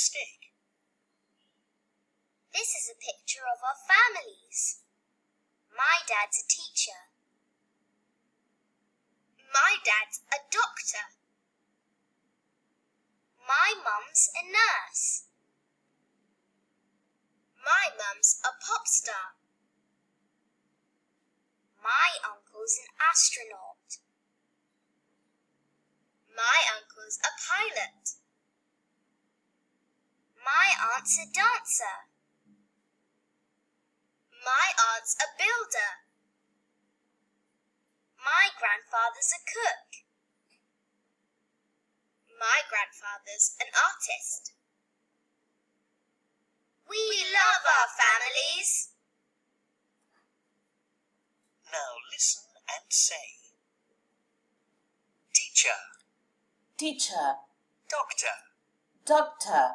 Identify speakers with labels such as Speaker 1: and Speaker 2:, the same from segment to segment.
Speaker 1: stick.
Speaker 2: This is a picture of our families. My dad's a teacher. My dad's a doctor. My mum's a nurse. My mum's a pop star. My uncle's an astronaut. My uncle's a pilot. My aunt's a dancer. My aunt's a builder. My grandfather's a cook. My grandfather's an artist. We love our families.
Speaker 1: Now listen and say. Teacher,
Speaker 3: Teacher,
Speaker 1: doctor,
Speaker 3: doctor,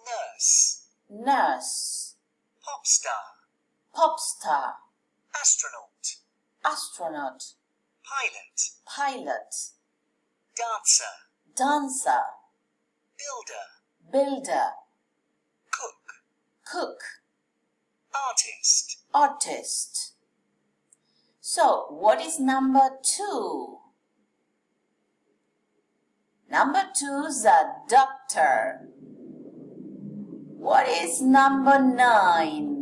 Speaker 1: nurse,
Speaker 3: nurse,
Speaker 1: pop star,
Speaker 3: pop star,
Speaker 1: astronaut,
Speaker 3: astronaut,
Speaker 1: pilot,
Speaker 3: pilot,
Speaker 1: dancer,
Speaker 3: dancer,
Speaker 1: builder,
Speaker 3: builder,
Speaker 1: cook,
Speaker 3: cook,
Speaker 1: artist.
Speaker 3: artist. So, what is number 2? Number 2's a doctor. What is number 9?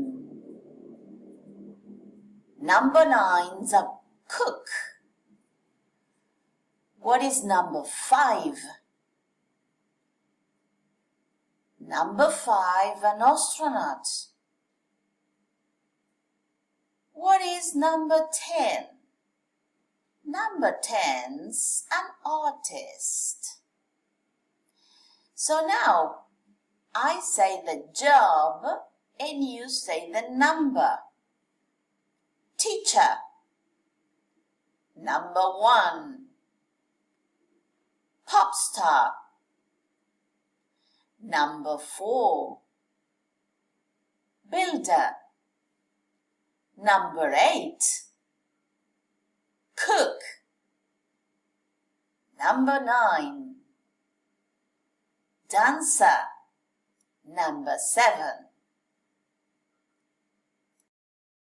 Speaker 3: Number 9's a cook. What is number 5? Number 5, an astronaut. What is number 10? Number 10's an artist. So now, I say the job and you say the number. Teacher. Number 1. Pop star. Number 4. Builder. Number 8. Cook. Number 9. Dancer. Number 7.